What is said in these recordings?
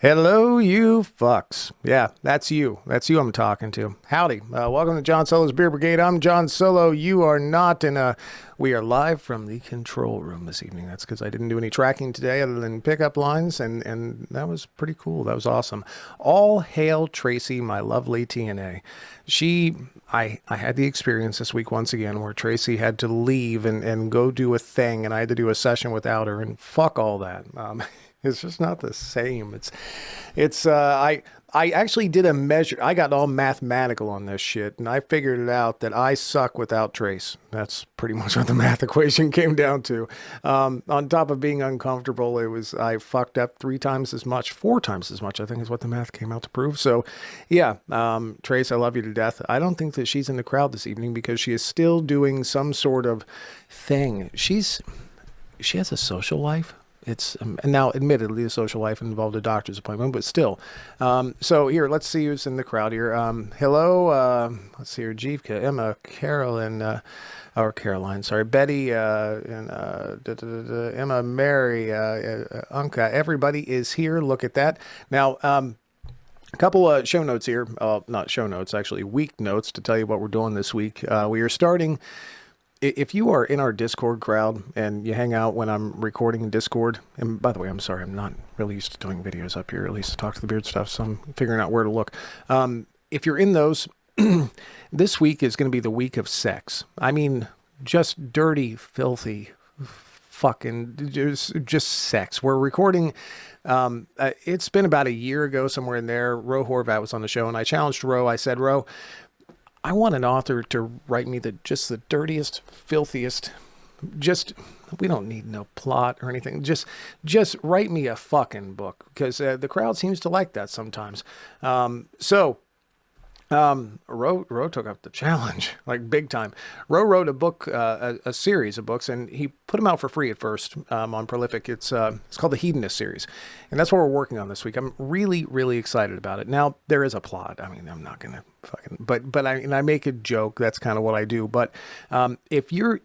Hello, you fucks. Yeah, that's you. That's you I'm talking to. Howdy. Welcome to John Solo's Beer Brigade. I'm John Solo. You are not in a. We are live from the control room this evening. That's because I didn't do any tracking today other than pickup lines, and that was pretty cool. That was awesome. All hail Tracy, my lovely TNA. I had the experience this week once again where Tracy had to leave and go do a thing, and I had to do a session without her, and fuck all that. It's just not the same. I actually did a measure. I got all mathematical on this shit, and I figured it out that I suck without Trace. That's pretty much what the math equation came down to. On top of being uncomfortable, I fucked up 3 times as much, 4 times as much, I think is what the math came out to prove. So, yeah, Trace, I love you to death. I don't think that she's in the crowd this evening because she is still doing some sort of thing. She has a social life. It's and now, admittedly, the social life involved a doctor's appointment, but still. So here, let's see who's in the crowd here. Hello, let's see here, Jeevka, Emma, Carolyn, or Caroline, sorry, Betty, and Emma, Mary, Unka. Everybody is here. Look at that. Now, a couple of show notes here. Not show notes, actually, week notes to tell you what we're doing this week. We are starting. If you are in our Discord crowd and you hang out when I'm recording in Discord, and by the way, I'm sorry, I'm not really used to doing videos up here, at least to talk to the beard stuff, so I'm figuring out where to look. If you're in those, this week is going to be the week of sex. I mean, just dirty, filthy, fucking, just sex. We're recording, it's been about a year ago, somewhere in there. Ro Horvat was on the show, and I challenged Ro. I said, Ro, I want an author to write me the dirtiest, filthiest, we don't need no plot or anything. Just write me a fucking book because the crowd seems to like that sometimes. Ro took up the challenge, like big time. Ro wrote a book, a series of books, and he put them out for free at first on Prolific. It's called the Hedonist series, and that's what we're working on this week. I'm really, really excited about it. Now, there is a plot. I mean, I'm not going to fucking, but I make a joke. That's kind of what I do. But if you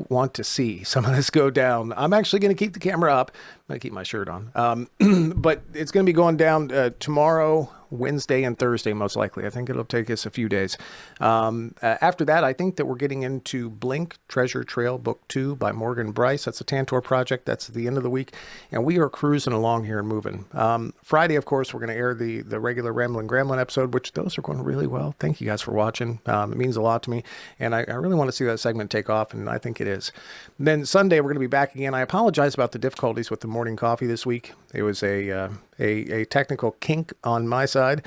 want to see some of this go down, I'm actually going to keep the camera up. I'm going to keep my shirt on. But it's going to be going down tomorrow, Wednesday, and Thursday, most likely. I think it'll take us a few days. After that, I think that we're getting into Blink Treasure Trail Book 2 by Morgan Bryce. That's a Tantor project. That's at the end of the week. And we are cruising along here and moving. Friday, of course, we're going to air the regular Ramblin' Gremlin episode, which those are going really well. Thank you guys for watching. It means a lot to me. And I really want to see that segment take off, and I think it is. Then Sunday, we're going to be back again. I apologize about the difficulties with the morning coffee this week. It was a technical kink on my side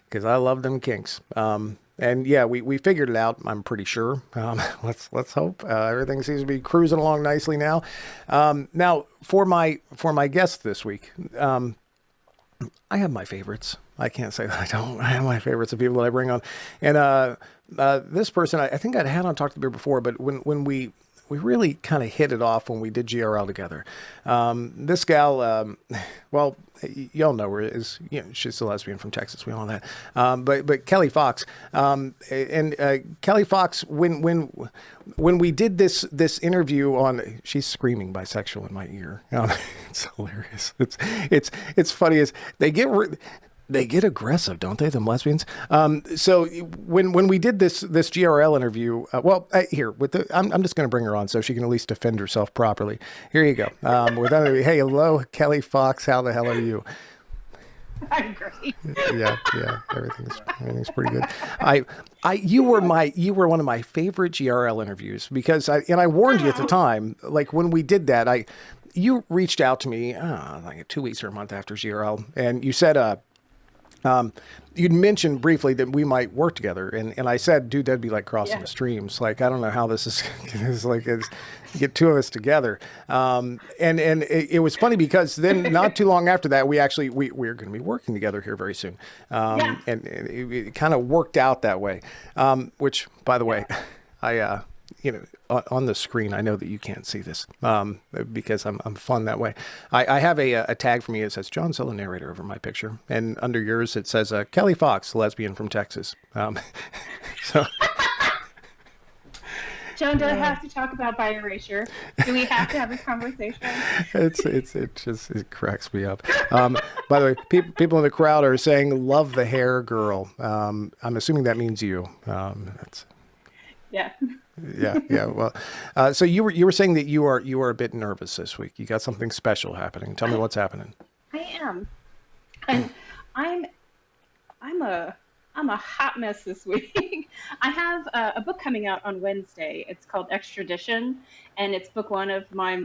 because I love them kinks. And yeah, we figured it out. I'm pretty sure. Let's hope everything seems to be cruising along nicely now. Now for my guests this week, I have my favorites. I can't say that I don't. I have my favorites of people that I bring on, and this person I think I'd had on Talk to the Beer before, but when we really kind of hit it off when we did GRL together. This gal, well, y'all know her is, she's a lesbian from Texas. We all know that. But Kelly Fox, and Kelly Fox, when we did this interview on, she's screaming bisexual in my ear. It's hilarious. It's funny as they get aggressive, don't they? Them lesbians. So when we did this GRL interview, I'm just going to bring her on so she can at least defend herself properly. Here you go. Hey, hello, Kelly Fox. How the hell are you? I'm great. Yeah. Everything's pretty good. You were one of my favorite GRL interviews because I warned you at the time, like when we did that, you reached out to me like 2 weeks or a month after GRL, and you said you'd mentioned briefly that we might work together, and I said, dude, that'd be like crossing the streams. Like, I don't know how this is like get two of us together. And it was funny because then not too long after that, we're going to be working together here very soon. And it kind of worked out that way. Which, by the way, I on the screen, I know that you can't see this because I'm fun that way. I have a tag for me that says John Solo narrator over my picture, and under yours it says Kelly Fox, lesbian from Texas. So John, do I have to talk about bio erasure? Do we have to have this conversation? It cracks me up. By the way, people in the crowd are saying "love the hair girl." I'm assuming that means you. That's Yeah, yeah. Well, so you were saying that you are a bit nervous this week. You got something special happening. Tell me I what's happening. I am, and I'm I'm a I'm a hot mess this week. I have a book coming out on Wednesday. It's called Extradition, and it's book one of my.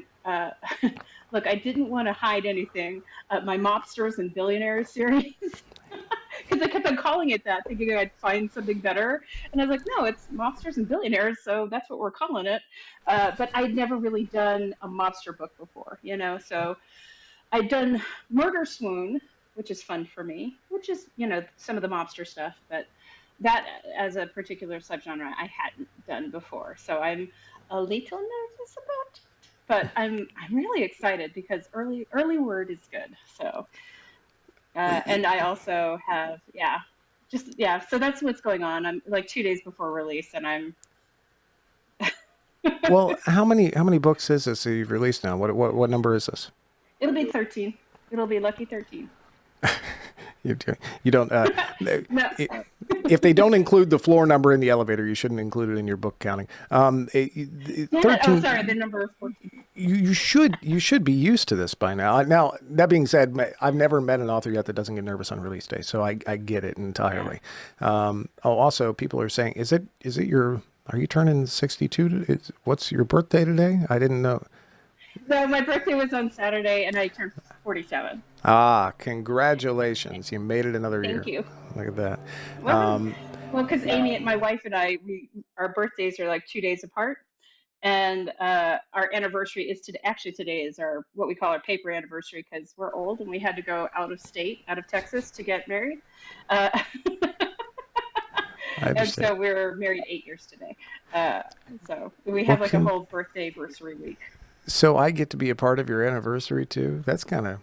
Look, I didn't want to hide anything. My mobsters and billionaires series, because I kept on calling it that, thinking I'd find something better. And I was like, no, it's mobsters and billionaires, so that's what we're calling it. But I'd never really done a mobster book before, so I'd done Murder Swoon, which is fun for me, which is, some of the mobster stuff, but that as a particular subgenre I hadn't done before. So I'm a little nervous about it, but I'm really excited because early word is good. So and I also have yeah. So that's what's going on. I'm like 2 days before release, and I'm Well, how many books is this that you've released now? What number is this? it'll be 13. It'll be lucky 13. You don't. No, If they don't include the floor number in the elevator, you shouldn't include it in your book counting. damn it. Oh, sorry, 13. the number 14. You should be used to this by now. Now that being said, I've never met an author yet that doesn't get nervous on release day, so I get it Yeah. entirely. Also, people are saying, is it your? Are you turning 62? What's your birthday today? I didn't know. No, my birthday was on Saturday, and I turned 47. Ah, congratulations! You made it another Thank year. you. Look at that. Well, well, because Amy, my wife, and I, our birthdays are like 2 days apart, and our anniversary is today. Actually, today is our what we call our paper anniversary because we're old and we had to go out of state, out of Texas, to get married. Uh, I and understand. so we're married 8 years today. Uh, so we Well, have like a whole birthday anniversary week. so I get to be a part of your anniversary too. That's kind of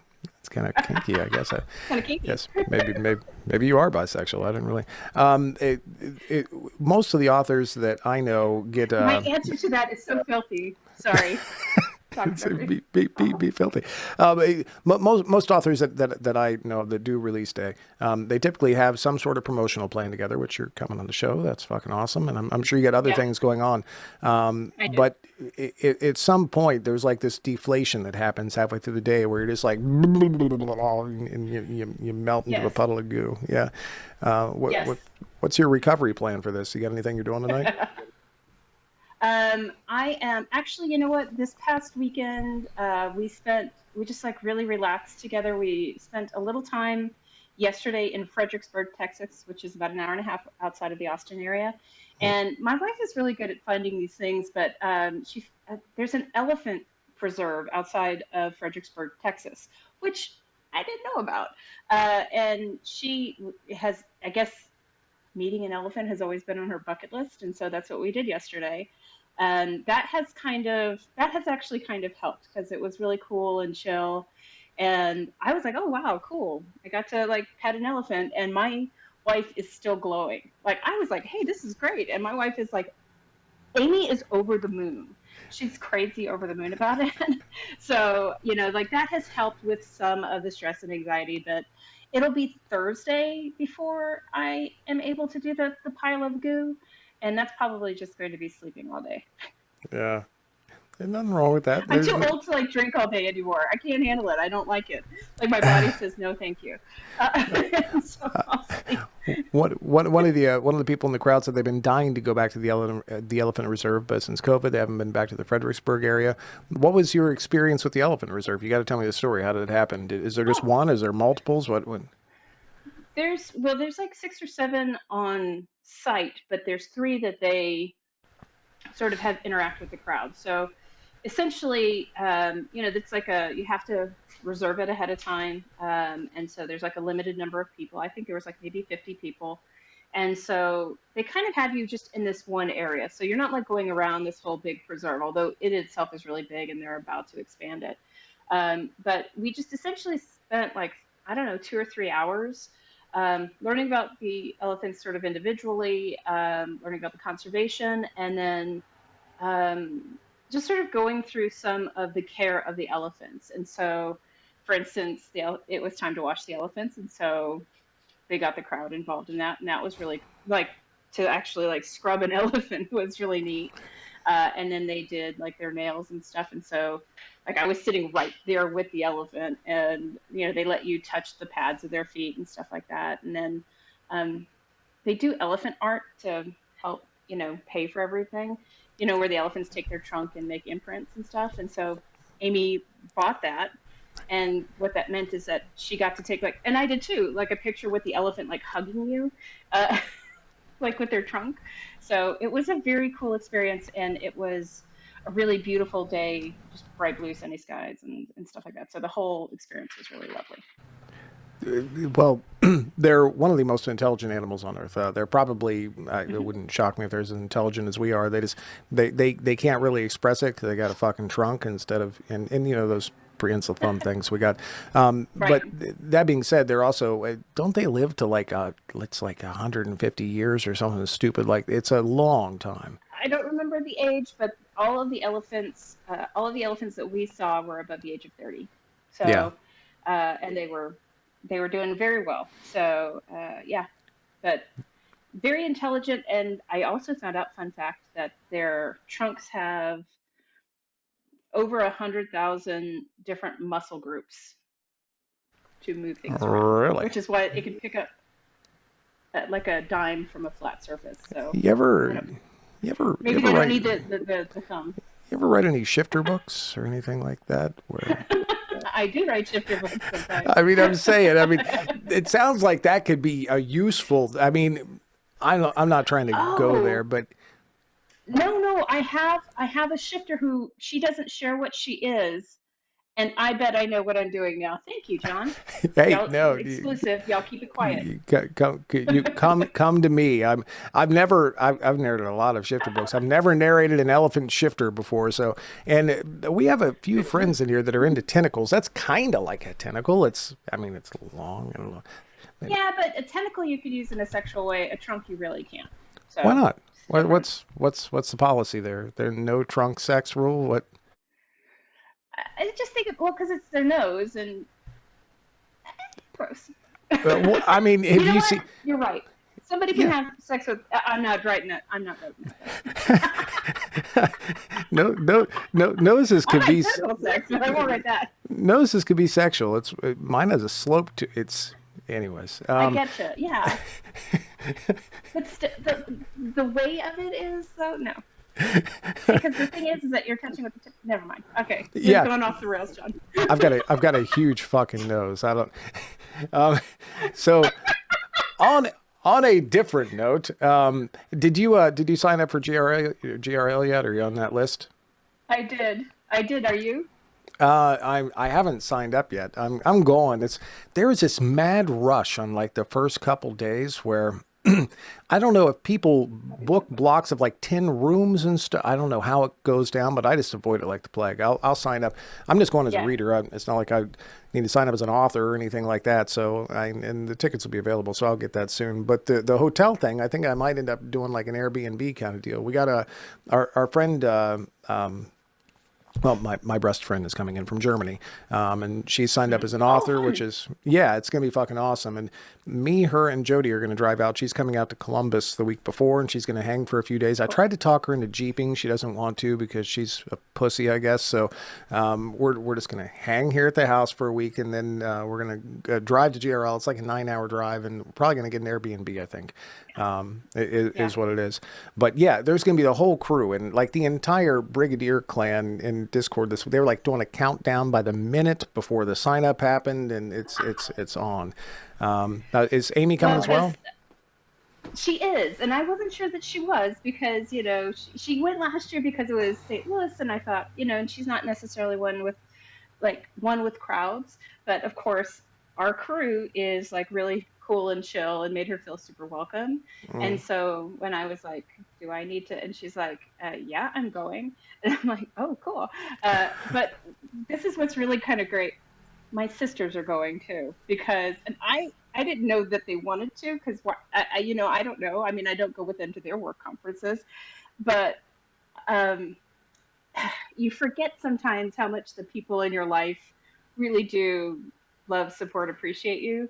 kinky, I guess. Kind of kinky. Yes, maybe you are bisexual. I didn't really. Most of the authors that I know get My answer to that is so filthy. Sorry. Talk it's about it. be filthy. Most authors that I know that do release day, they typically have some sort of promotional plan together, which you're coming on the show. That's fucking awesome, and I'm sure you got other Yep, things going on. I do. But at some point, there's like this deflation that happens halfway through the day where you're just like, and you melt into a Yes. puddle of goo. Yeah. Yes. What's your recovery plan for this? You got anything you're doing tonight? I am actually, you know what? This past weekend, we just like really relaxed together. We spent a little time yesterday in Fredericksburg, Texas, which is about an hour and a half outside of the Austin area. And my wife is really good at finding these things, but there's an elephant preserve outside of Fredericksburg, Texas, which I didn't know about. And she has, I guess, meeting an elephant has always been on her bucket list, and so that's what we did yesterday. And that has actually kind of helped because it was really cool and chill. And I was like, oh wow, cool. I got to like pet an elephant, and my wife is still glowing. Like I was like, hey, this is great. And my wife is like, Amy is over the moon. She's crazy over the moon about it. So, like that has helped with some of the stress and anxiety, but it'll be Thursday before I am able to do the pile of goo. And that's probably just going to be sleeping all day. Yeah. There's nothing wrong with that. I'm There's too old to like drink all day anymore. I can't handle it. I don't like it. Like my body says no, thank you. So I'll sleep. one of the people in the crowd said they've been dying to go back to the elephant reserve, but since COVID, they haven't been back to the Fredericksburg area. What was your experience with the elephant reserve? You got to tell me the story. How did it happen? Is there just Oh, one? Is there multiples? What? there's like 6 or 7 on site, but there's three that they sort of have interact with the crowd. So essentially, it's like you have to reserve it ahead of time, and so there's like a limited number of people. I think there was like maybe 50 people, and so they kind of have you just in this one area. So you're not like going around this whole big preserve, although it itself is really big, and they're about to expand it. But we just essentially spent like I don't know 2 or 3 hours. Learning about the elephants sort of individually, learning about the conservation, and then um, just sort of going through some of the care of the elephants. And so, for instance, it was time to wash the elephants, and so they got the crowd involved in that, and that was really like to actually like scrub an elephant was really neat. And then they did like their nails and stuff, and so like I was sitting right there with the elephant, and they let you touch the pads of their feet and stuff like that, and then um, they do elephant art to help pay for everything, where the elephants take their trunk and make imprints and stuff, and so Amy bought that. And what that meant is that she got to take like, and I did too, like a picture with the elephant like hugging you, uh, like with their trunk. So it was a very cool experience, and it was a really beautiful day, just bright blue, sunny skies, and stuff like that. So the whole experience was really lovely. Well, they're one of the most intelligent animals on Earth. They're probably, it Hmm. wouldn't shock me if they're as intelligent as we are. They just, they can't really express it 'cause they got a fucking trunk instead of, and those prehensile thumb things we got. Right. But that being said, they're also, don't they live to like, it's like 150 years or something stupid? Like, it's a long time. I don't remember the age, but all of the elephants that we saw were above the age of 30. Yeah. So, and they were doing very well. So, yeah, but very intelligent. And I also found out, fun fact, that their trunks have over 100,000 different muscle groups to move things around, Really? which is why it can pick up like a dime from a flat surface. So, You I ever, don't. you Maybe ever they don't write, need you the thumb. ever write any shifter books or anything like that where I do write shifter books sometimes. I mean, I'm saying, I mean, it sounds like that could be a useful. I mean, I'm not trying to go there, Oh, but no, no, I have a shifter who she doesn't share what she is, and I bet I know what I'm doing now. Thank you, John. hey, Y'all no, exclusive. Y'all keep it quiet. come to me. I've narrated a lot of shifter books. I've never narrated an elephant shifter before. So, and we have a few friends in here that are into tentacles. That's kind of like a tentacle. I mean, it's long and Yeah, but a tentacle you could use in a sexual way. A trunk you really can't. why So not? it's different. What's the policy there? There no trunk sex rule? What? I just think well, because it's their nose and gross. I mean, You have know you what? seen? You're right. Somebody can Yeah. have sex with. I'm not writing that. I'm not writing that. No, no, no. Noses I could like be tentacle sex, but I won't write that. noses could be sexual. It's mine has a slope to it's. Anyways, I get you. Yeah, but the way of it is though no, because the thing is that you're touching with the tip. Never mind. Okay, we've yeah, gone off the rails, John. I've got a huge fucking nose. I don't. Um, so on on a different note, did you sign up for GRL yet? Are you on that list? I did. I did. Are you? I haven't signed up yet. I'm going. There is this mad rush on like the first couple days where I don't know if people book blocks of like 10 rooms and stuff. I don't know how it goes down, but I just avoid it like the plague. I'll sign up. I'm just going as a Yeah. reader. It's not like I need to sign up as an author or anything like that. And the tickets will be available, so I'll get that soon. But the hotel thing, I think I might end up doing like an Airbnb kind of deal. We got our friend, well, my best friend is coming in from Germany, and she signed up as an Oh, author, which fun. is, yeah, it's gonna be fucking awesome. And me, her, and Jody are gonna drive out. She's coming out to Columbus the week before, and she's gonna hang for a few days. I Cool. tried to talk her into jeeping. She doesn't want to because she's a pussy, I guess. So we're just gonna hang here at the house for a week, and then we're gonna drive to GRL. It's like a 9 hour drive, and we're probably gonna get an Airbnb, I think. Yeah. Is what it is. But yeah, there's going to be the whole crew and like the entire Brigadier clan in Discord. They were like doing a countdown by the minute before the sign up happened, and it's on. Is Amy coming Well, as as well? she is, and I wasn't sure that she was because she went last year because it was St. Louis, and I thought and she's not necessarily one with crowds, but of course our crew is like really cool and chill and made her feel super welcome. And so when I was like, "Do I need to?" and she's like, "Yeah, I'm going," and I'm like, "Oh, cool." But this is what's really kind of great. My sisters are going too because, and I didn't know that they wanted to because I don't know. I mean, I don't go with them to their work conferences, but um, you forget sometimes how much the people in your life really do love, support, appreciate you.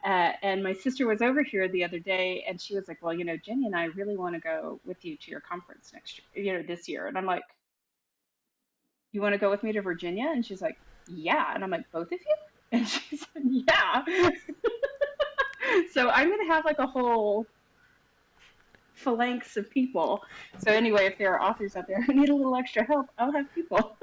And my sister was over here the other day, and she was like, "Well, Jenny and I really want to go with you to your conference next year, this year." And I'm like, "You want to go with me to Virginia?" And she's like, "Yeah." And I'm like, "Both of you?" And she said, "Yeah." So I'm gonna have like a whole phalanx of people. So anyway, if there are authors out there who need a little extra help, I'll have people.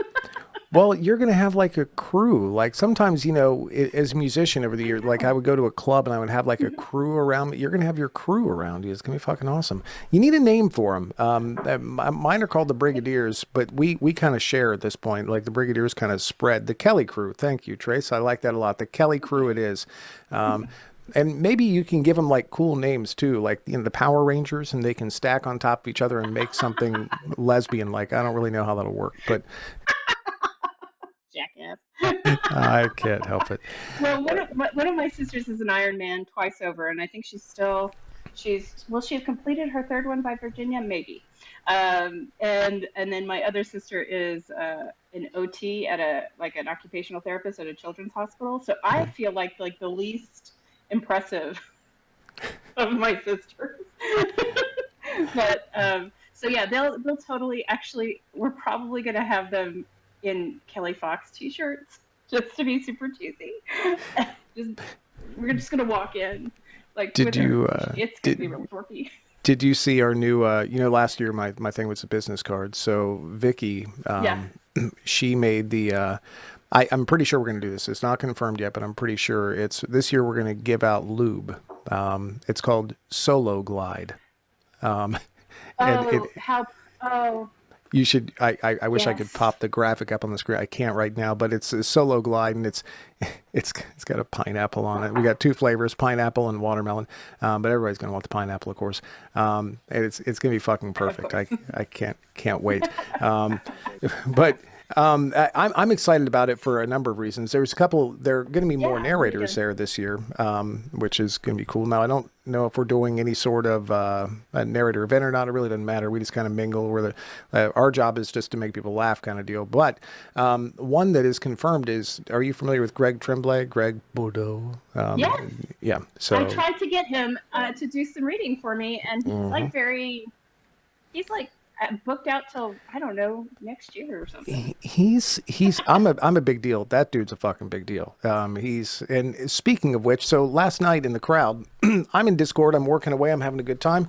Well, you're going to have like a crew. Like sometimes, as a musician over the years, like I would go to a club and I would have like a crew around me. You're going to have your crew around you. It's going to be fucking awesome. You need a name for them. Mine are called the Brigadiers, but we kind of share at this point. Like the Brigadiers kind of spread. The Kelly crew. Thank you, Trace. I like that a lot. The Kelly crew it is. And maybe you can give them like cool names too, like the Power Rangers, and they can stack on top of each other and make something lesbian. Like I don't really know how that'll work, but Jackass. I can't help it. Well, one of my sisters is an Iron Man twice over, and I think she's will she have completed her third one by Virginia? Maybe. And then my other sister is an OT at a like an occupational therapist at a children's hospital. So I feel like the least impressive of my sisters. But so yeah, they'll totally actually we're probably gonna have them in Kelly Fox t-shirts just to be super cheesy. just we're just gonna walk in like Did with her. you It's gonna be did real dorky. did you see our new last year my thing was a business card. So Vicky, Yeah. she made the I'm pretty sure we're going to do this. It's not confirmed yet, but I'm pretty sure it's this year we're going to give out lube. It's called Solo Glide. Um, and Oh, how oh you should. I wish I could yes. pop the graphic up on the screen. I can't right now, but it's a Solo Glide, and it's got a pineapple on it. We got two flavors, pineapple and watermelon. But everybody's gonna want the pineapple, of course. And it's gonna be fucking Of perfect. course. I can't wait. But I'm excited about it for a number of reasons. There's a couple. There are going to be more Yeah, what are you narrators doing? there this year, which is going to be cool. Now I don't know if we're doing any sort of a narrator event or not. It really doesn't matter. We just kind of mingle. Our job is just to make people laugh, kind of deal. But one that is confirmed is: are you familiar with Greg Tremblay? Greg Bordeaux? Yes. Yeah. I So tried to get him to do some reading for me, and he's like booked out till I don't know next year or something. he's I'm a big deal. That dude's a fucking big deal. He's and speaking of which, so last night in the crowd, I'm in Discord. I'm working away. I'm having a good time.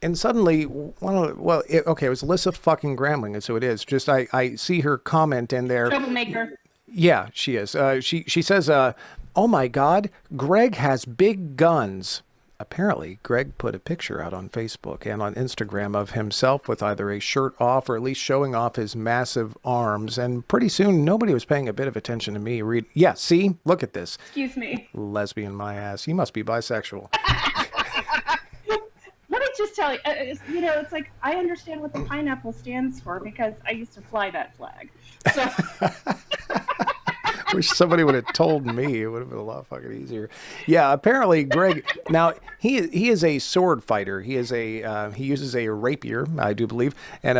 And suddenly, okay, it was Alyssa fucking Grambling, and so it is. Just I see her comment in there. Troublemaker. Yeah, she is. She says, "Oh my God, Greg has big guns." Apparently, Greg put a picture out on Facebook and on Instagram of himself with either a shirt off or at least showing off his massive arms. And pretty soon, nobody was paying a bit of attention to me. Yeah, see, look at this, Excuse me. lesbian my ass. You must be bisexual. Let me just tell you, it's like I understand what the pineapple stands for because I used to fly that flag. So Wish somebody would have told me. It would have been a lot fucking easier. Yeah, apparently Greg. Now he is a sword fighter. He uses a rapier, I do believe, and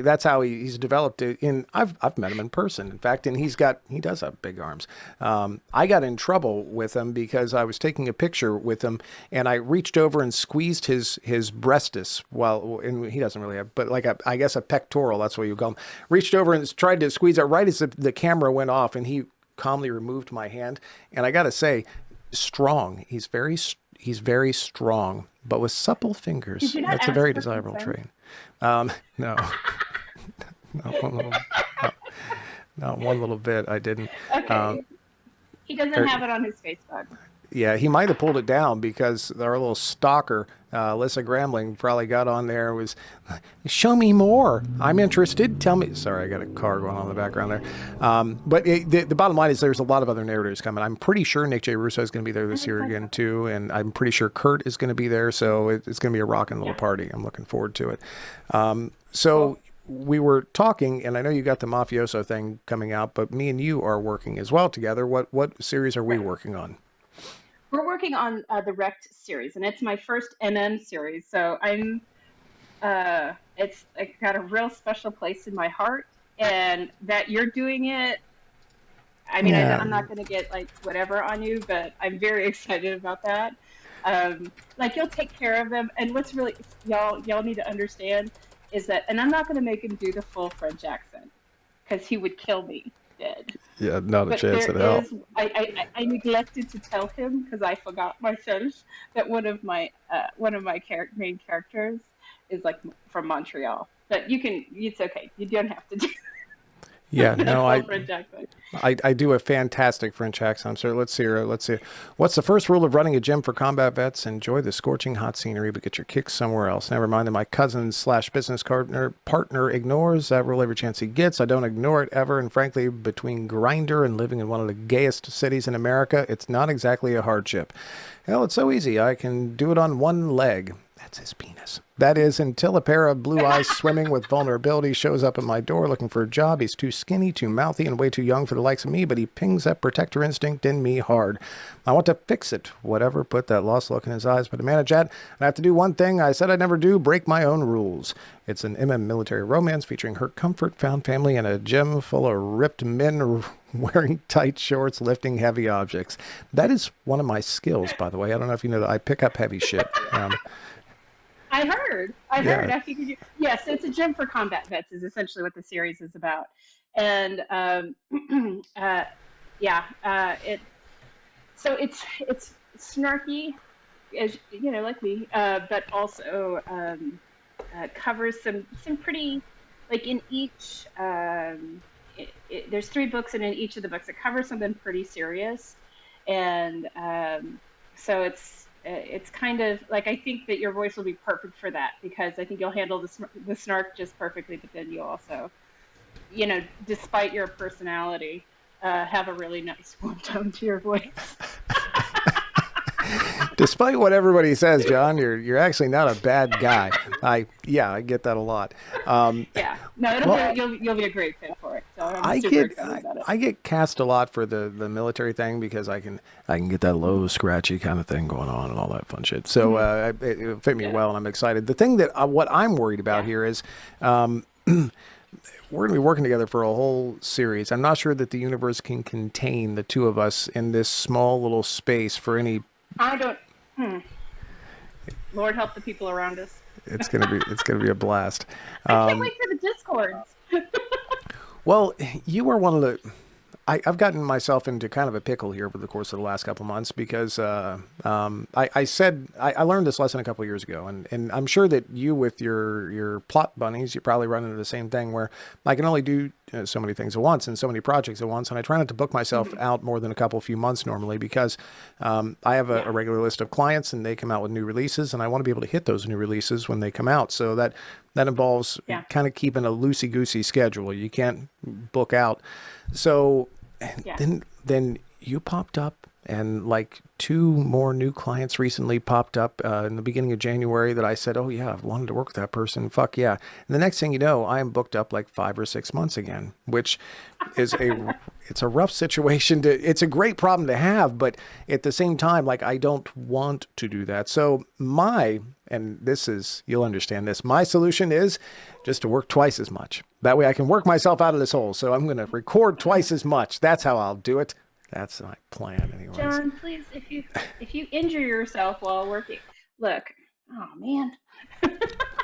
that's how he's developed it. I've met him in person, in fact, and he does have big arms. I got in trouble with him because I was taking a picture with him, and I reached over and squeezed his breastus. And he doesn't really have, but like I guess a pectoral. That's what you call him. Reached over and tried to squeeze it right as the camera went off, and he calmly removed my hand. And I got to say, strong. He's very strong, but with supple did fingers. you not That's a ask very for desirable consent? trait. No, not one little, not one little bit. I didn't. Um, Okay. He doesn't er, have it on his Facebook. yeah, he might have pulled it down because our little stalker, Alyssa Grambling, probably got on there and was, show me more. I'm interested. Tell me. Sorry, I got a car going on in the background there. But the bottom line is there's a lot of other narrators coming. I'm pretty sure Nick J. Russo is going to be there this year again, too. And I'm pretty sure Kurt is going to be there. So it's going to be a rocking little Yeah. party. I'm looking forward to it. So we were talking, and I know you got the Mafioso thing coming out, but me and you are working as well together. What series are we working on? We're working on the Wrecked series, and it's my first MM series. So I'm It's like, got a real special place in my heart, and that you're doing it. I mean, Yeah. I'm not going to get like whatever on you, but I'm very excited about that. Like you'll take care of them, and what's really y'all need to understand is that, and I'm not going to make him do the full French accent because he would kill me dead. Yeah, not a But chance there in hell. is, I neglected to tell him because I forgot myself that one of my main characters is like from Montreal. But it's okay. You don't have to do Yeah, that no, full I French accent. I do a fantastic French accent. So let's see here. Let's see. What's the first rule of running a gym for combat vets? Enjoy the scorching hot scenery, but get your kicks somewhere else. Never mind that my cousin slash business partner ignores that rule every chance he gets. I don't ignore it ever. And frankly, between Grinder and living in one of the gayest cities in America, it's not exactly a hardship. Hell, it's so easy. I can do it on one leg. That's his penis. That is, until a pair of blue eyes swimming with vulnerability shows up at my door looking for a job. He's too skinny, too mouthy, and way too young for the likes of me, but he pings that protector instinct in me hard. I want to fix it. Whatever put that lost look in his eyes. But to manage that, I have to do one thing I said I'd never do, break my own rules. It's an military romance featuring her comfort, found family, and a gym full of ripped men wearing tight shorts, lifting heavy objects. That is one of my skills, by the way. I don't know if you know that I pick up heavy shit. I heard. I Yeah. heard. I figured you. Yes, it's a gym for combat vets is essentially what the series is about, and yeah, it. So it's snarky, as you know, like me, but also covers some pretty, like in each. There's three books, and in each of the books, it covers something pretty serious, and so it's kind of like I think that your voice will be perfect for that because I think you'll handle the snark just perfectly, but then you also, despite your personality, have a really nice warm tone to your voice. Despite what everybody says, John, you're actually not a bad guy. I get that a lot. Um, Yeah, no, it'll well, be you'll be a great fit for it. So I'm I super get excited about it. I get cast a lot for the military thing because I can get that low scratchy kind of thing going on and all that fun shit. So Hmm. it fit me Yeah, well, and I'm excited. The thing that what I'm worried about yeah. here is we're going to be working together for a whole series. I'm not sure that the universe can contain the two of us in this small little space for any. I don't. Hmm. Lord help the people around us. It's gonna be a blast. I can't wait for the discords. Well, you are one of the. I've gotten myself into kind of a pickle here over the course of the last couple months because I learned this lesson a couple years ago, and I'm sure that you with your plot bunnies, you probably run into the same thing where I can only do so many things at once and so many projects at once, and I try not to book myself Hmm. out more than a few months normally because I have a Yeah, regular list of clients and they come out with new releases, and I want to be able to hit those new releases when they come out. So that involves yeah, kind of keeping a loosey goosey schedule. You can't book out. So yeah. then you popped up, and like two more new clients recently popped up in the beginning of January that I said, oh yeah, I've wanted to work with that person. Fuck yeah. And the next thing you know, I am booked up like 5 or 6 months again, which is it's a rough situation it's a great problem to have, but at the same time, like I don't want to do that. So and this is, you'll understand this, my solution is just to work twice as much. That way I can work myself out of this hole. So I'm going to record twice as much. That's how I'll do it. That's my plan anyways. John, please, if you injure yourself while working, look. Oh man,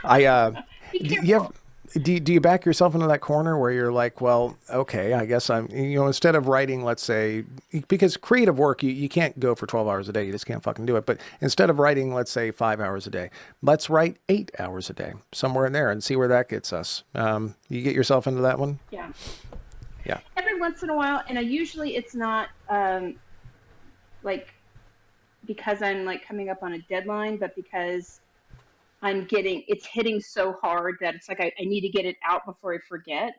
I be do you have careful. do you back yourself into that corner where you're like, well, okay, I guess instead of writing, let's say, because creative work, you can't go for 12 hours a day. You just can't fucking do it. But instead of writing, let's say 5 hours a day, let's write 8 hours a day, somewhere in there and see where that gets us. You get yourself into that one? Yeah, Yeah. every once in a while, and I usually it's not like because I'm like coming up on a deadline, but because it's hitting so hard that it's like I need to get it out before I forget.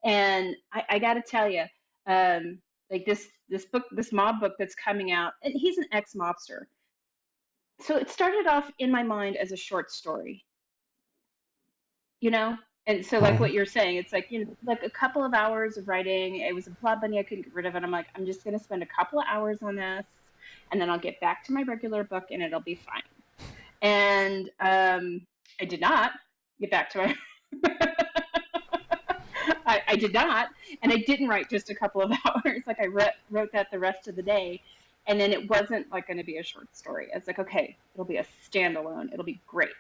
And I got to tell you, like this mob book that's coming out, and he's an ex mobster. So it started off in my mind as a short story, you know? And so, like Mhm. what you're saying, it's like, like a couple of hours of writing. It was a plot bunny I couldn't get rid of. And I'm like, I'm just going to spend a couple of hours on this, and then I'll get back to my regular book and it'll be fine. And I did not. get back to my. I did not, and I didn't write just a couple of hours. Like I wrote that the rest of the day, and then it wasn't like going to be a short story. I was like, okay, it'll be a standalone. It'll be great,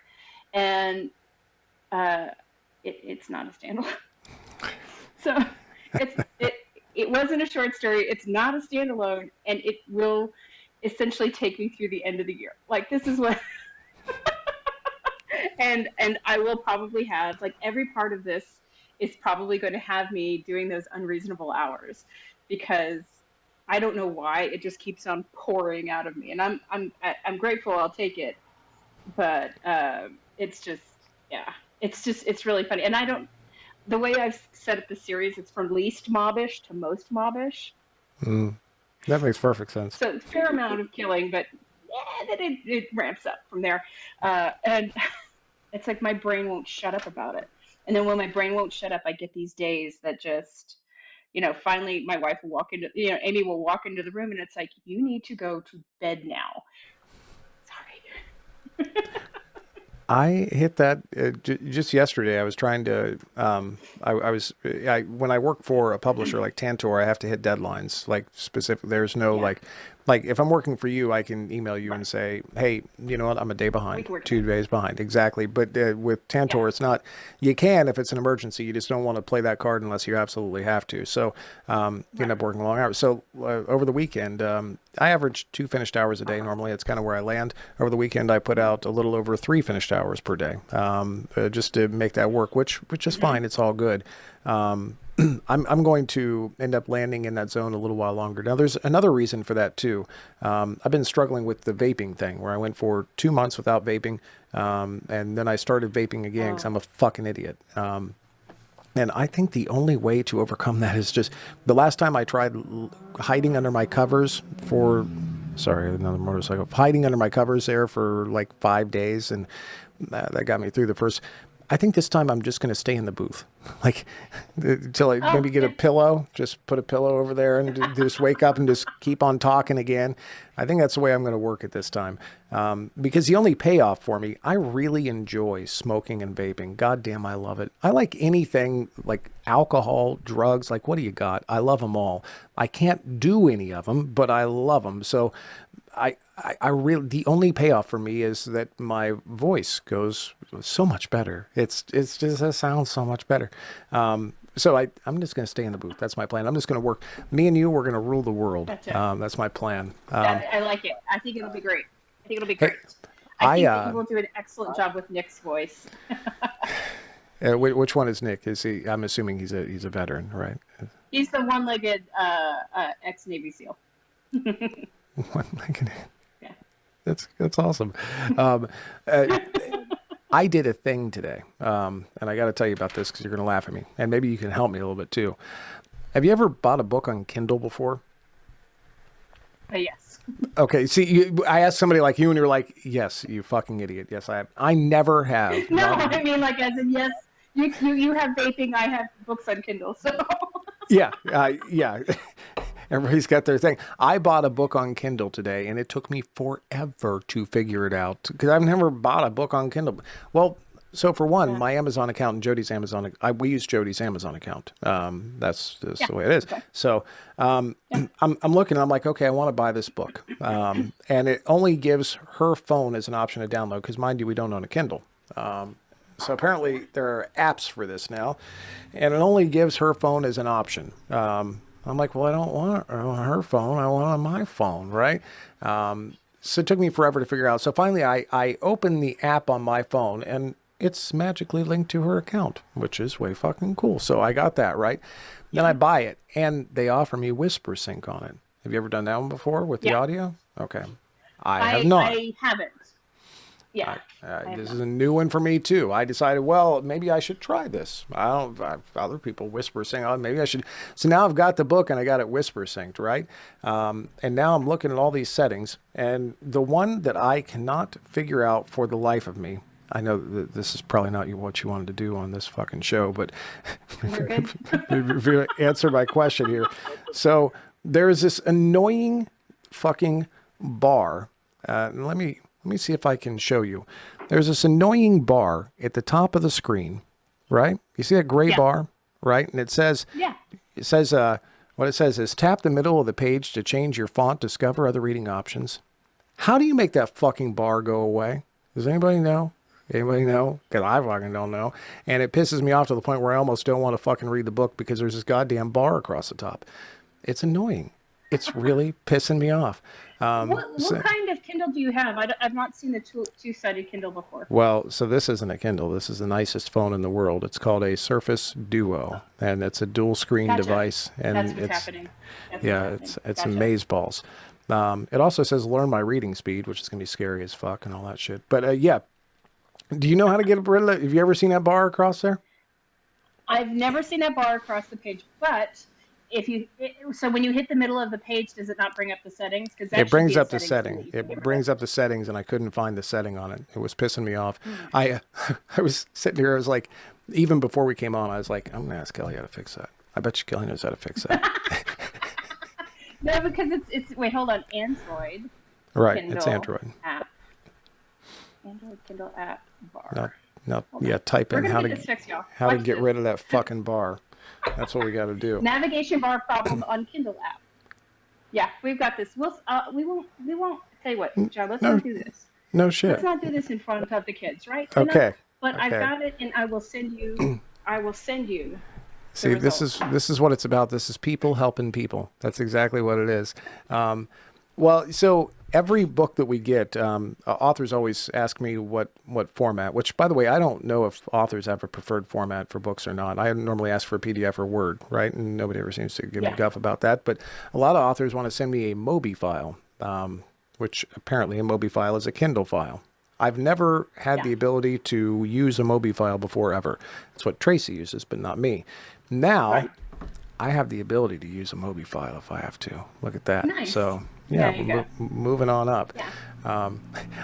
and uh, it's not a standalone. So it it wasn't a short story. It's not a standalone, and it will essentially take me through the end of the year. Like this is what, and I will probably have like every part of this is probably going to have me doing those unreasonable hours because I don't know why it just keeps on pouring out of me, and I'm grateful. I'll take it, but it's just yeah, it's really funny, and I don't the way I've set up the series, it's from least mobbish to most mobbish. Mm, that makes perfect sense. So it's a fair amount of killing, but yeah, then it ramps up from there. And it's like my brain won't shut up about it. And then when my brain won't shut up, I get these days that just, finally my wife will walk into, Amy will walk into the room and it's like, you need to go to bed now. Sorry. I hit that just yesterday. I was trying to. When I work for a publisher like Tantor, I have to hit deadlines. Like specific, there's no Yeah. like if I'm working for you, I can email you and Right. say, hey, you know what, I'm a day We behind, can work. 2 days behind, exactly. But with Yeah. Tantor, it's not. You can if it's an emergency. You just don't want to play that card unless you absolutely have to. So you end Right. up working long hours. So over the weekend, I average 2 finished hours a day. Normally, it's kind of where I land. Over the weekend, I put out a little over 3 finished hours per day, just to make that work, which is Mm-hmm. fine. It's all good. Um, I'm going to end up landing in that zone a little while longer. Now, there's another reason for that too. I've been struggling with the vaping thing, where I went for 2 months without vaping, and then I started vaping again because Oh. I'm a fucking idiot. And I think the only way to overcome that is just the last time I tried hiding under my covers for, sorry, another motorcycle, hiding under my covers there for like 5 days. And that got me through the first. I think this time I'm just going to stay in the booth, like until I Oh. maybe get a pillow, just put a pillow over there and just wake up and just keep on talking again. I think that's the way I'm going to work it this time. Because the only payoff for me, I really enjoy smoking and vaping. God damn, I love it. I like anything like alcohol, drugs, like what do you got? I love them all. I can't do any of them, but I love them. So I really, the only payoff for me is that my voice goes so much better. It's just, it sounds so much better. So I'm just going to stay in the booth. That's my plan. I'm just going to work. Me and you, we're going to rule the world. Gotcha. That's my plan. I like it. I think it'll be great. I think it'll be Hey, great. I I think that you will do an excellent job with Nick's voice. which one is Nick? Is he? I'm assuming he's a veteran, right? He's the one-legged ex-Navy SEAL. One like Yeah. that's awesome. Um, uh, I did a thing today, and I got to tell you about this because you're going to laugh at me, and maybe you can help me a little bit too. Have you ever bought a book on Kindle before? Yes. Okay, see, I asked somebody like you, and you're like, "Yes, you fucking idiot." Yes, I have. I never have. No, Not I mean like as in yes, you have vaping. I have books on Kindle. So yeah, yeah. Everybody's got their thing. I bought a book on Kindle today, and it took me forever to figure it out because I've never bought a book on Kindle. Well, so for one, yeah, my Amazon account and Jody's Amazon, we use Jody's Amazon account. That's just yeah, the way it is. okay, So yeah, I'm looking. I'm like, okay, I want to buy this book, and it only gives her phone as an option to download because, mind you, we don't own a Kindle. So apparently there are apps for this now, and it only gives her phone as an option. I'm like, well, I don't want her phone. I want it on my phone, right? So it took me forever to figure out. So finally, I opened the app on my phone, and it's magically linked to her account, which is way fucking cool. So I got that, right? Then I yeah, buy it, and they offer me Whisper Sync on it. Have you ever done that one before with the yeah. audio? Okay. I have not. I haven't. Yeah, I have This not. is a new one for me too. I decided, well, maybe I should try this. Other people whisper sync. Oh, maybe I should. So now I've got the book and I got it whisper synced, right? And now I'm looking at all these settings, and the one that I cannot figure out for the life of me. I know that this is probably not what you wanted to do on this fucking show, but You're good. if you answer my question here. So there is this annoying fucking bar. Let me see if I can show you. there's this annoying bar at the top of the screen, right? You see that gray Yeah. bar, right? And it says, Yeah. what it says is tap the middle of the page to change your font, discover other reading options. How do you make that fucking bar go away? Does anybody know? Anybody know? Because I fucking don't know. And it pisses me off to the point where I almost don't want to fucking read the book because there's this goddamn bar across the top. It's annoying. It's really pissing me off. What kind of Kindle do you have? I've not seen the two-sided Kindle before. Well, so this isn't a Kindle. This is the nicest phone in the world. It's called a Surface Duo, and it's a dual screen Gotcha. device. And That's what's it's happening. That's yeah, what's happening. it's Gotcha. amazeballs. It also says learn my reading speed, which is gonna be scary as fuck and all that shit. But yeah, do you know how to get rid of that? Have you ever seen that bar across there? I've never seen that bar across the page, but so when you hit the middle of the page, does it not bring up the settings? Because that It should brings be a up the setting setting. too. It brings up the settings, and I couldn't find the setting on it. It was pissing me off. I I was sitting here. I was like, even before we came on, I was like, I'm gonna ask Kelly how to fix that. I bet you Kelly knows how to fix that. No, because it's wait, hold on, Android Right, Kindle it's Android. app, Android Kindle app bar. No, no, Hold on. yeah. Type We're in gonna how get to this fixed, y'all. how to Watch get this. rid of that fucking bar. That's what we got to do. Navigation bar problem on Kindle app. Yeah, we've got this. We won't. Tell you what, John. Let's No. not do this. No Let's shit. not do this in front of the kids, right? Okay. But I've Okay. got it, and I will send you. I will send you. See, this is what it's about. This is people helping people. That's exactly what it is. Well, so every book that we get, authors always ask me what format. Which, by the way, I don't know if authors have a preferred format for books or not. I normally ask for PDF or Word, right? And nobody ever seems to give me guff about that. But a lot of authors want to send me a Mobi file, which apparently a Mobi file is a Kindle file. I've never had the ability to use a Mobi file before ever. That's what Tracy uses, but not me. Now, Right. I have the ability to use a Mobi file if I have to. Look at that. Nice. So, yeah, There you go. moving on up. Yeah.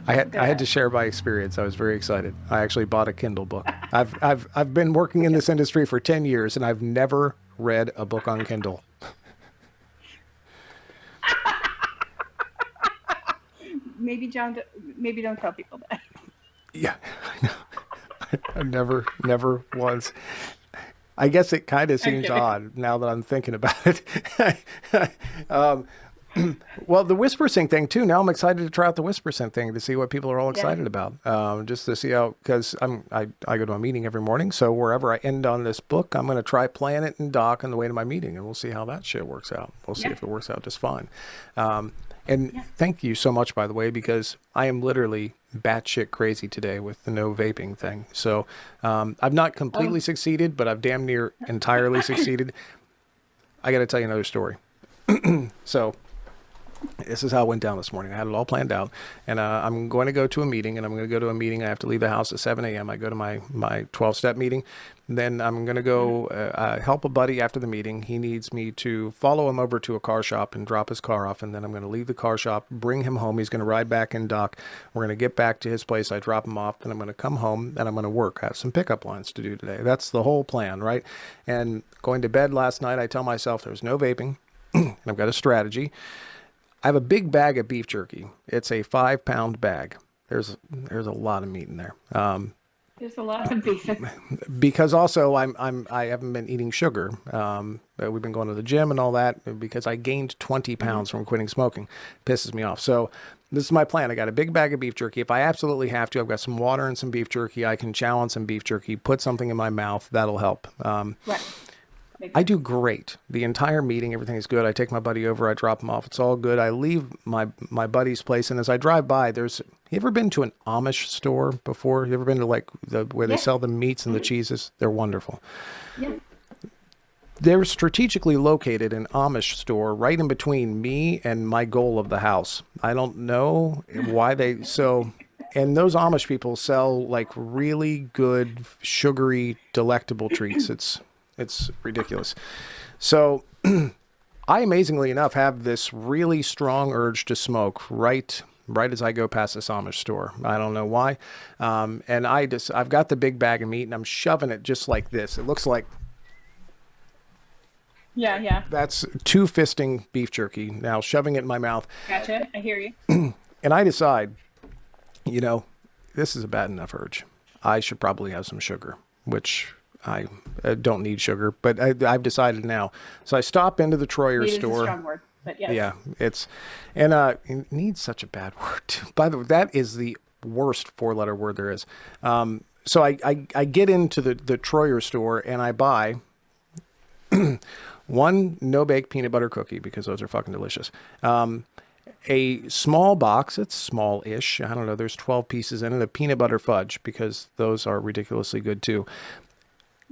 I had to share my experience. I was very excited. I actually bought a Kindle book. I've been working in this industry for 10 years and I've never read a book on Kindle. Maybe John. Maybe don't tell people that. Yeah, I know. I never was. I guess it kind of seems kidding. odd now that I'm thinking about it. Well, the Whisper Sync thing too. Now I'm excited to try out the Whisper Sync thing to see what people are all excited about. Just to see how, because I go to a meeting every morning, so wherever I end on this book, I'm going to try playing it in dock on the way to my meeting, and we'll see how that shit works out. We'll see if it works out just fine. And thank you so much, by the way, because I am literally batshit crazy today with the no vaping thing. So I've not completely succeeded, but I've damn near entirely succeeded. I got to tell you another story. So this is how it went down this morning. I had it all planned out, and I'm going to go to a meeting, and I'm going to go to a meeting. I have to leave the house at 7 a.m. I go to my 12-step meeting. Then I'm going to go help a buddy after the meeting. He needs me to follow him over to a car shop and drop his car off, and then I'm going to leave the car shop, bring him home. He's going to ride back in dock. We're going to get back to his place. I drop him off, then I'm going to come home, and I'm going to work. I have some pickup lines to do today. That's the whole plan, right? And going to bed last night, I tell myself there's no vaping, and I've got a strategy. I have a big bag of beef jerky. It's a 5-pound bag. There's a lot of meat in there. There's a lot of beef. Because also I haven't been eating sugar. We've been going to the gym and all that because I gained 20 pounds from quitting smoking. Pisses me off. So this is my plan. I got a big bag of beef jerky. If I absolutely have to, I've got some water and some beef jerky. I can chow on some beef jerky, put something in my mouth. That'll help. Right. I do great. The entire meeting, everything is good. I take my buddy over, I drop him off. It's all good. I leave my buddy's place, and as I drive by, you ever been to an Amish store before? You ever been to where they sell the meats and the cheeses? They're wonderful. Yeah. They're strategically located an Amish store right in between me and my goal of the house. I don't know why and those Amish people sell like really good, sugary, delectable treats. It's ridiculous. So I amazingly enough have this really strong urge to smoke right as I go past this Amish store. I don't know why. And I've got the big bag of meat and I'm shoving it just like this. It looks like Yeah. that's 2 fisting beef jerky. Now shoving it in my mouth. Gotcha. I hear you. And I decide, this is a bad enough urge. I should probably have some sugar, which I don't need sugar, but I've decided now. So I stop into the Troyer Need is a store. strong word, but yes. Yeah, it's, and it needs such a bad word too. By the way, that is the worst four-letter word there is. So I get into the Troyer store and I buy one no bake peanut butter cookie because those are fucking delicious. A small box, it's small-ish. I don't know. There's 12 pieces in it. Of peanut butter fudge because those are ridiculously good too.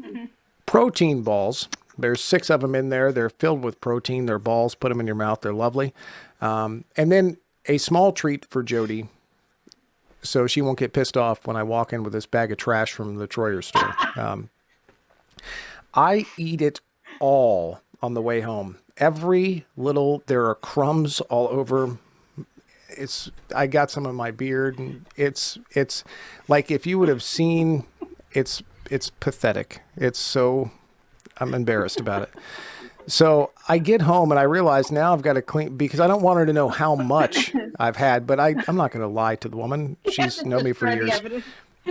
Hmm. Protein balls. There's 6 of them in there. They're filled with protein. They're balls. Put them in your mouth. They're lovely. And then a small treat for Jody, so she won't get pissed off when I walk in with this bag of trash from the Troyer store. I eat it all on the way home. Every little, there are crumbs all over. I got some in my beard, and it's like if you would have seen, it's pathetic. It's so, I'm embarrassed about it. So I get home and I realize now I've got to clean because I don't want her to know how much I've had, but I'm not going to lie to the woman. You have She's to known me for destroy the years. evidence.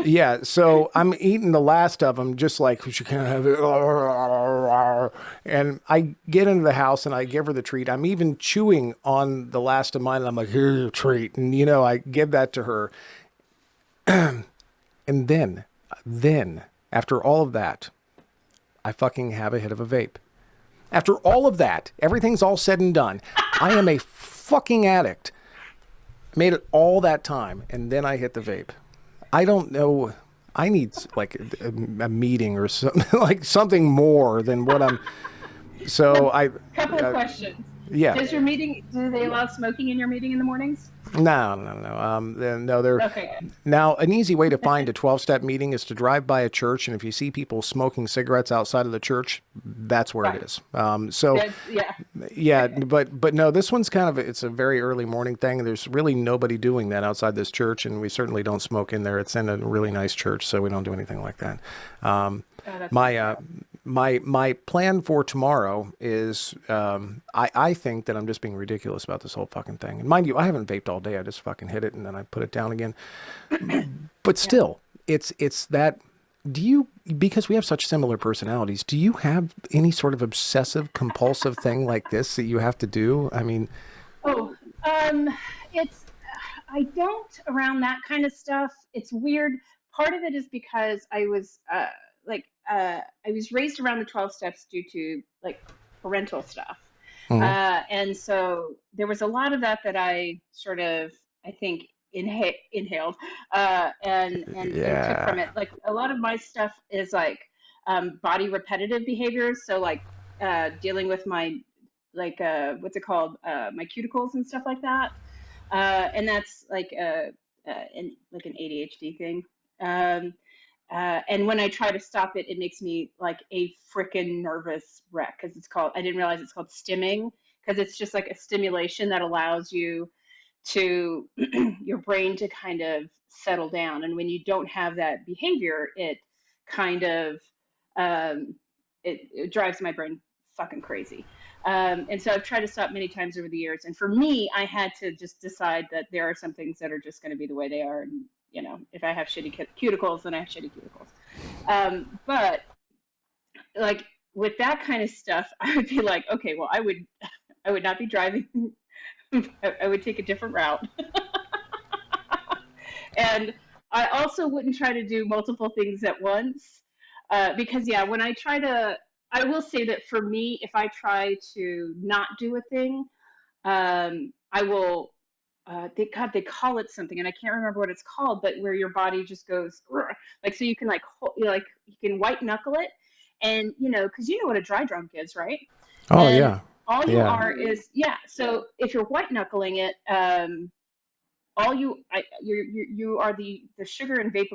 Yeah, so I'm eating the last of them, just like she can't have it. And I get into the house and I give her the treat. I'm even chewing on the last of mine. And I'm like, here's your treat, and I give that to her. And then after all of that, I fucking have a hit of a vape. After all of that, everything's all said and done. I am a fucking addict. Made it all that time, and then I hit the vape. I don't know. I need like a meeting or something, like something more than what I'm. So Couple questions. yeah. Do they allow smoking in your meeting in the mornings? No, no, no. No, they're Okay, good. now an easy way to find a 12-step meeting is to drive by a church, and if you see people smoking cigarettes outside of the church, that's where it Right. is. So Yeah. yeah, Okay. but no, this one's kind of it's a very early morning thing. There's really nobody doing that outside this church, and we certainly don't smoke in there. It's in a really nice church, so we don't do anything like that. Oh, that's good My to know. my plan for tomorrow is I think that I'm just being ridiculous about this whole fucking thing. And mind you, I haven't vaped all day. I just fucking hit it and then I put it down again. But Yeah. still, it's that. Do you, because we have such similar personalities, do you have any sort of obsessive compulsive thing like this that you have to do? I mean, Oh, um, it's I don't around that kind of stuff. It's weird. Part of it is because I was raised around the 12 steps due to like parental stuff. mhm. And so there was a lot of that that I sort of, I think, inhaled and took from Yeah. it. Like a lot of my stuff is like body repetitive behaviors. So like dealing with my what's it called, my cuticles and stuff like that. And that's like an ADHD thing. Um, and when I try to stop it, it makes me like a freaking nervous wreck because I didn't realize it's called stimming because it's just like a stimulation that allows you to your brain to kind of settle down. And when you don't have that behavior, it kind of um, it drives my brain fucking crazy. And so I've tried to stop many times over the years. And for me, I had to just decide that there are some things that are just going to be the way they are. And if I have shitty cuticles, then I have shitty cuticles. But like with that kind of stuff, I would be like, okay, well, I would not be driving. I would take a different route. And I also wouldn't try to do multiple things at once because, yeah, I will say that for me, if I try to not do a thing, I will. They call it something, and I can't remember what it's called, but where your body just goes like so you can you can white knuckle it, and because you know what a dry drunk is, right? Oh And yeah. all you Yeah. are is yeah. So if you're white knuckling it, all you are the sugar and vape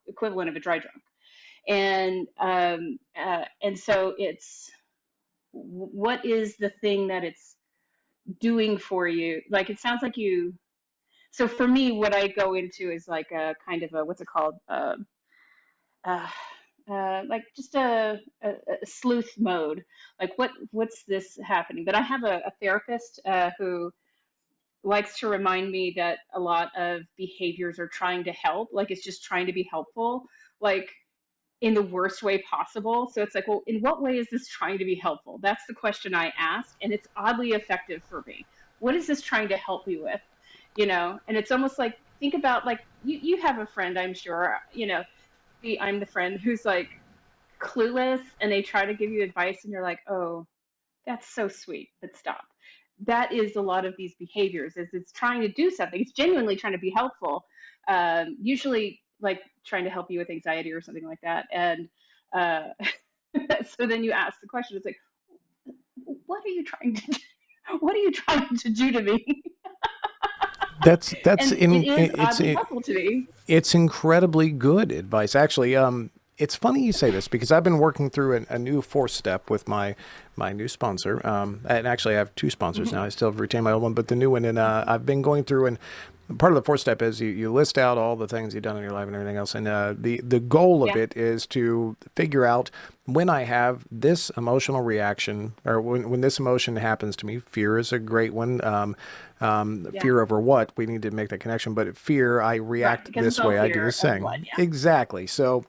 equivalent of a dry drunk, and so it's what is the thing that it's doing for you? Like it sounds like you. So for me, what I go into is like a kind of a what's it called? Uh, like just a sleuth mode. Like what's this happening? But I have a therapist who likes to remind me that a lot of behaviors are trying to help, like it's just trying to be helpful, like in the worst way possible. So it's like, well, in what way is this trying to be helpful? That's the question I ask, and it's oddly effective for me. What is this trying to help me with? And it's almost like, think about, like, you have a friend, I'm sure, I'm the friend who's like clueless, and they try to give you advice and you're like, oh, that's so sweet, but stop. That is a lot of these behaviors, is it's trying to do something, it's genuinely trying to be helpful, usually like trying to help you with anxiety or something like that. And uh, so then you ask the question, it's like, what are you trying to do? What are you trying to do to me? That's And it in is it's oddly helpful to me. it's incredibly good advice. Actually, it's funny you say this because I've been working through a new fourth step with my new sponsor. And actually, I have two sponsors now. I still retain my old one, but the new one. And I've been going through, and part of the fourth step is you list out all the things you've done in your life and everything else. And the goal of Yeah. it is to figure out when I have this emotional reaction, or when this emotion happens to me. Fear is a great one. Yeah. Fear over what? We need to make that connection. But fear, I Right. react Because it's this all way. I do fear this of thing. what? Yeah. Exactly. So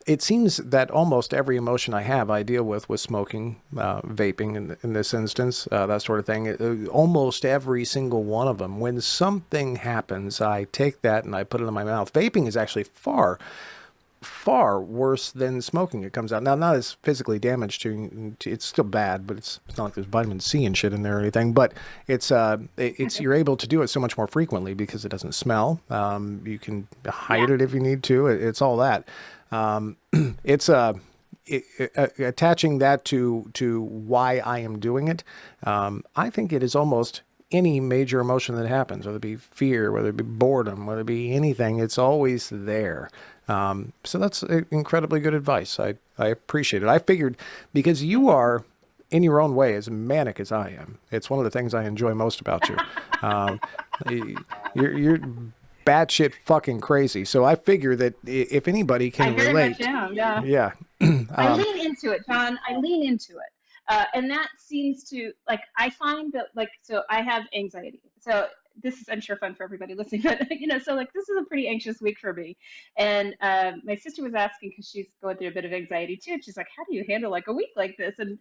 it seems that almost every emotion I have, I deal with smoking, vaping in this instance, that sort of thing. Almost every single one of them. When something happens, I take that and I put it in my mouth. Vaping is actually far worse than smoking. It comes out now, not as physically damaged it's still bad, but it's not like there's vitamin C and shit in there or anything. But it's you're able to do it so much more frequently because it doesn't smell. You can Yeah. hide it if you need to. It's all that. It's attaching that to why I am doing it. I think it is almost any major emotion that happens, whether it be fear, whether it be boredom, whether it be anything, it's always there. So that's incredibly good advice. I appreciate it. I figured because you are, in your own way, as manic as I am, it's one of the things I enjoy most about you. Um, you're batshit fucking crazy. So I figure that if anybody I can very much relate, am. Yeah. yeah. I um, lean into it, John. I lean into it. And that seems to, like, I find that, like, so I have anxiety. So this is, I'm sure, fun for everybody listening, but, so like, this is a pretty anxious week for me. And my sister was asking, because she's going through a bit of anxiety too. And she's like, how do you handle like a week like this? And,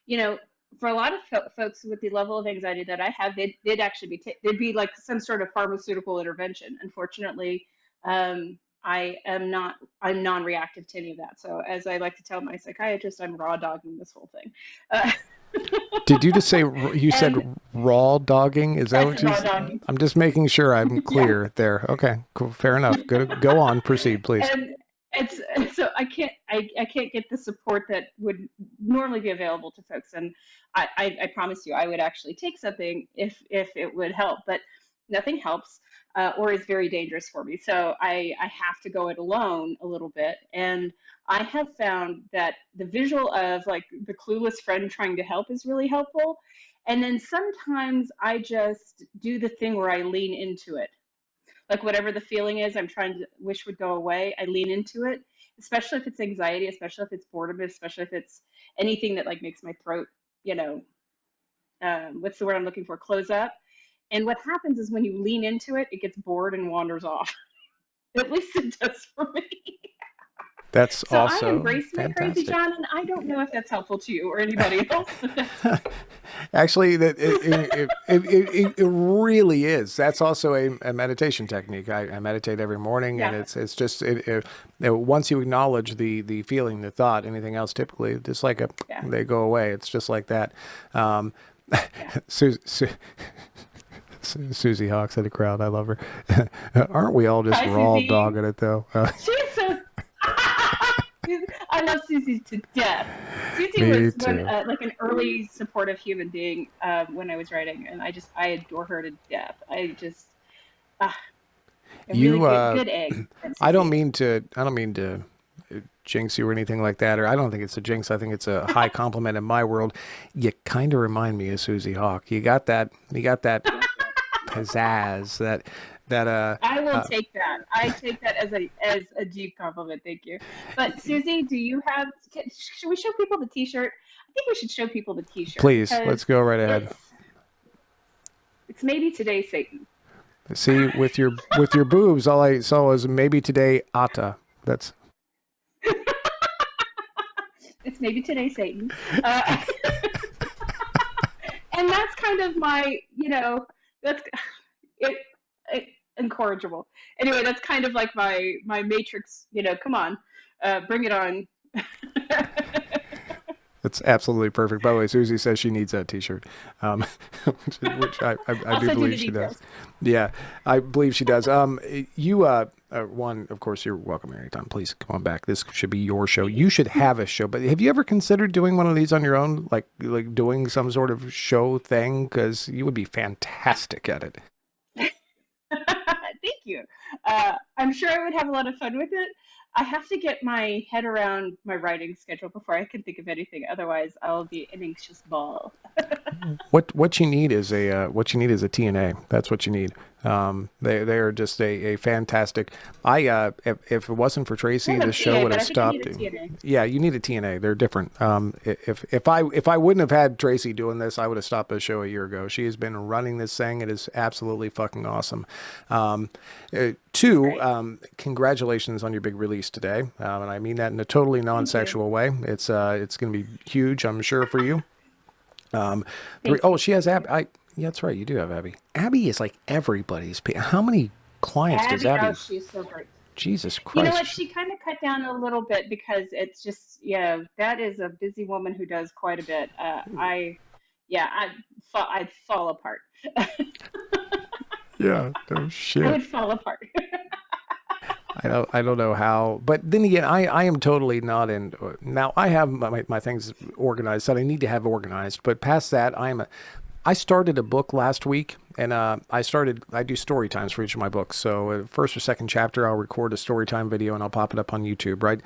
you know, for a lot of folks with the level of anxiety that I have, they'd actually be, there'd be like some sort of pharmaceutical intervention. Unfortunately, I'm non-reactive to any of that. So as I like to tell my psychiatrist, I'm raw dogging this whole thing. Uh, did you just say you said and raw dogging? Is that I what said you? raw dogging. I'm just making sure I'm Yeah. clear there. Okay, cool, fair enough. Go on, proceed, please. And so I can't get the support that would normally be available to folks. And I promise you I would actually take something if it would help, but nothing helps, or is very dangerous for me. So I have to go it alone a little bit. And I have found that the visual of like the clueless friend trying to help is really helpful. And then sometimes I just do the thing where I lean into it, like whatever the feeling is I'm trying to wish would go away, I lean into it, especially if it's anxiety, especially if it's boredom, especially if it's anything that like makes my throat, you know, what's the word I'm looking for, close up. And what happens is when you lean into it, it gets bored and wanders off. At least it does for me. That's So I also embrace my crazy fantastic. John, and I don't know if that's helpful to you or anybody else, but that's me. Actually, that it really is. That's also a meditation technique. I meditate every morning, and Yeah, it's just once you acknowledge the feeling, the thought, anything else, typically just like yeah, they go away. It's just like that. Um, yeah. Susie Hawks in the crowd. I love her. Aren't we all just Hi, raw Susie. dogging it though? She's so. I love Susie to death. Susie Me was one too. like an early supportive human being when I was writing, and I adore her to death. Ah, a really You good egg, that I don't Susie is. mean to. I don't mean to jinx you or anything like that. Or I don't think it's a jinx. I think it's a high compliment in my world. You kind of remind me of Susie Hawk. You got that. You got that pizzazz. That I will take that. I take that as a deep compliment. Thank you. But Susie, do you have? Should we show people the T-shirt? I think we should show people the T-shirt Please, because let's go right ahead. it's It's maybe today, Satan. See, with your boobs, all I saw was maybe today, Atta. That's It's maybe today, Satan. Uh, and that's kind of my, that's it, it incorrigible. Anyway, that's kind of like my matrix. Come on, bring it on. That's absolutely perfect. By the way, Susie says she needs that T-shirt, um, which I I'll do send you the believe she does. details. Yeah, I believe she does. You, one, of course, you're welcome anytime. Please come on back. This should be your show. You should have a show. But have you ever considered doing one of these on your own, like doing some sort of show thing? Because you would be fantastic at it. Thank you. I'm sure I would have a lot of fun with it. I have to get my head around my writing schedule before I can think of anything. Otherwise, I'll be an anxious ball. What you need is a TNA. That's what you need. They are just a fantastic. If it wasn't for I Tracy, have a this show TA, would but have I think I need stopped. a TNA. Yeah, you need a TNA. They're different. If I wouldn't have had Tracy doing this, I would have stopped the show a year ago. She has been running this thing. It is absolutely fucking awesome. Um, Two, Great. congratulations on your big release today, and I mean that in a totally Thank you. non-sexual way. It's going to be huge, I'm sure, for you. Three, Thank oh, you. she has Abby. Yeah, that's right. You do have Abby. Abby is like everybody's. How many clients does Abby, oh, Abby? she's so great. Jesus You know what? Christ. She kind of cut down a little bit because it's just, that is a busy woman who does quite a bit. Yeah, I'd fall apart. Yeah, no I shit. would fall apart. I don't know how, but then again, I am totally not in. Now I have my things organized that I need to have organized, but past that, I started a book last week, and I do story times for each of my books. So first or second chapter, I'll record a story time video and I'll pop it up on YouTube. Right?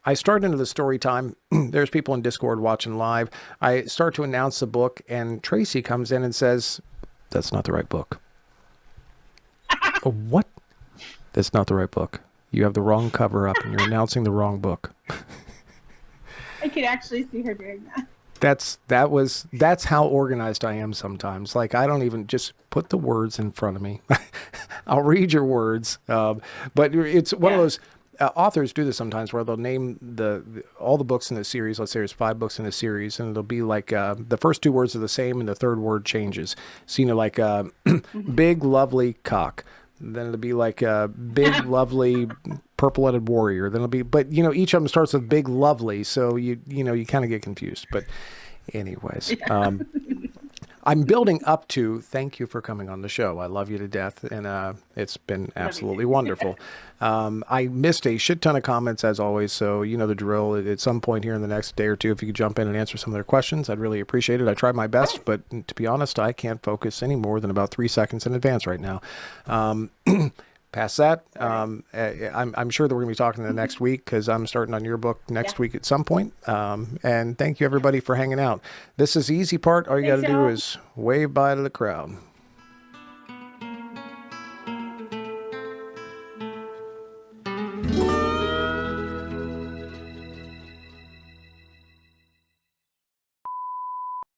I start into the story time. There's people in Discord watching live. I start to announce the book, and Tracy comes in and says, "That's not the right book." What? That's not the right book. You have the wrong cover up, and you're announcing the wrong book. I could actually see her doing that. That's how organized I am sometimes. Like I don't even just put the words in front of me. I'll read your words, but it's one of Yeah. those authors do this sometimes where they'll name all the books in the series. Let's say there's 5 books in the series, and it'll be like the first 2 words are the same, and the third word changes. So like Mhm. big lovely cock. Then it'll be like a big lovely purple-headed warrior. Then it'll be, but each of them starts with big lovely, so you kind of get confused. But anyways, I'm building up to thank you for coming on the show. I love you to death, and it's been Love you too. absolutely wonderful. I missed a shit ton of comments as always, so you know the drill. At some point here in the next day or two, if you could jump in and answer some of their questions, I'd really appreciate it. I tried my Of best, course. but to be honest, I can't focus any more than about 3 seconds in advance right now. Um, Past that, It's all right. I'm sure that we're going to be talking the next week because I'm starting on your book Yeah. next week at some point. And thank you everybody for hanging out. This is the easy part. All you got Thanks, to do y'all. is wave bye to the crowd.